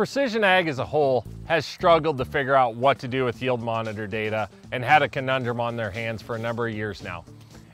Precision ag as a whole has struggled to figure out what to do with yield monitor data and had a conundrum on their hands for a number of years now.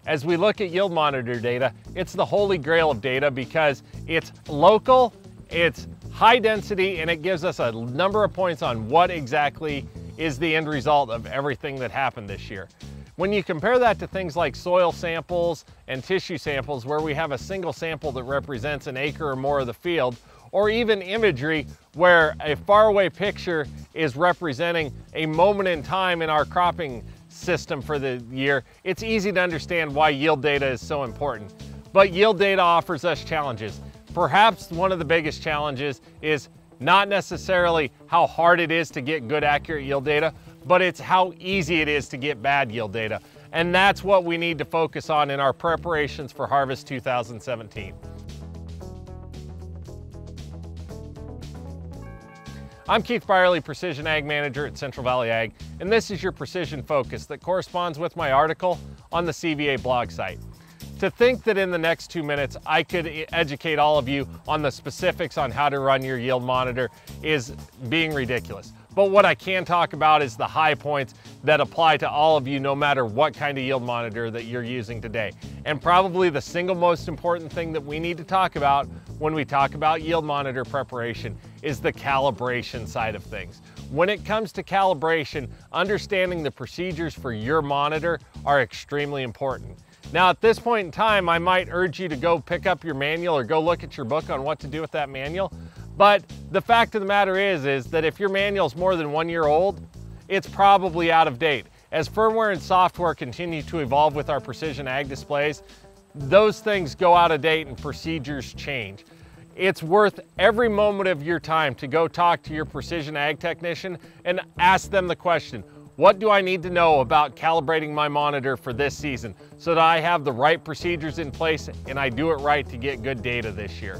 As we look at yield monitor data, it's the holy grail of data because it's local, it's high density, and it gives us a number of points on what exactly is the end result of everything that happened this year. When you compare that to things like soil samples and tissue samples where we have a single sample that represents an acre or more of the field, or even imagery where a faraway picture is representing a moment in time in our cropping system for the year, it's easy to understand why yield data is so important. But yield data offers us challenges. Perhaps one of the biggest challenges is not necessarily how hard it is to get good, accurate yield data, but it's how easy it is to get bad yield data. And that's what we need to focus on in our preparations for Harvest 2017. I'm Keith Byerly, Precision Ag Manager at Central Valley Ag, and this is your Precision Focus that corresponds with my article on the CVA blog site. To think that in the next 2 minutes I could educate all of you on the specifics on how to run your yield monitor is being ridiculous. But what I can talk about is the high points that apply to all of you no matter what kind of yield monitor that you're using today. And probably the single most important thing that we need to talk about when we talk about yield monitor preparation is the calibration side of things. When it comes to calibration, understanding the procedures for your monitor are extremely important. Now at this point in time, I might urge you to go pick up your manual or go look at your book on what to do with that manual. But the fact of the matter is that if your manual is more than 1 year old, it's probably out of date. As firmware and software continue to evolve with our precision ag displays, those things go out of date and procedures change. It's worth every moment of your time to go talk to your precision ag technician and ask them the question, what do I need to know about calibrating my monitor for this season so that I have the right procedures in place and I do it right to get good data this year?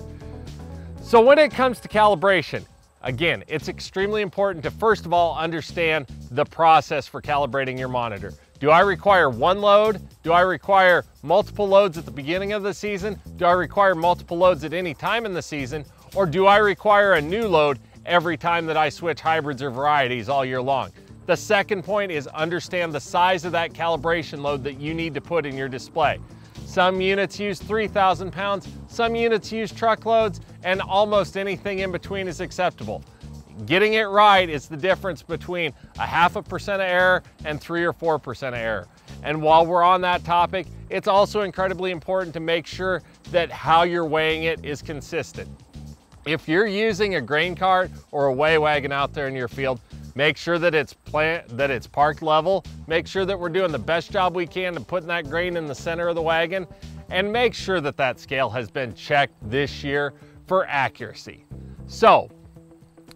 So when it comes to calibration, again, it's extremely important to first of all understand the process for calibrating your monitor. Do I require one load? Do I require multiple loads at the beginning of the season? Do I require multiple loads at any time in the season? Or do I require a new load every time that I switch hybrids or varieties all year long? The second point is understand the size of that calibration load that you need to put in your display. Some units use 3,000 pounds, some units use truckloads, and almost anything in between is acceptable. Getting it right is the difference between 0.5% of error and 3 or 4% of error. And while we're on that topic, it's also incredibly important to make sure that how you're weighing it is consistent. If you're using a grain cart or a weigh wagon out there in your field, make sure that it's parked level. Make sure that we're doing the best job we can to putting that grain in the center of the wagon, and make sure that that scale has been checked this year for accuracy. So,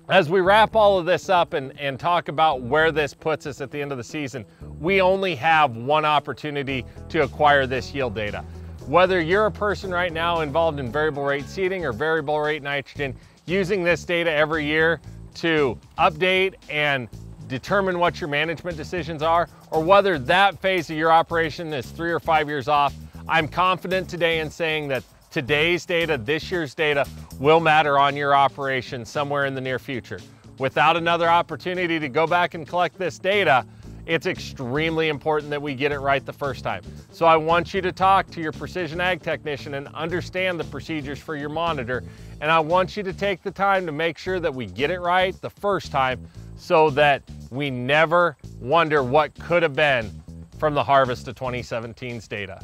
as we wrap all of this up and talk about where this puts us at the end of the season, we only have one opportunity to acquire this yield data. Whether you're a person right now involved in variable rate seeding or variable rate nitrogen, using this data every year to update and determine what your management decisions are, or whether that phase of your operation is 3 or 5 years off, I'm confident today in saying that today's data, this year's data, will matter on your operation somewhere in the near future. Without another opportunity to go back and collect this data, it's extremely important that we get it right the first time. So I want you to talk to your precision ag technician and understand the procedures for your monitor. And I want you to take the time to make sure that we get it right the first time so that we never wonder what could have been from the Harvest of 2017's data.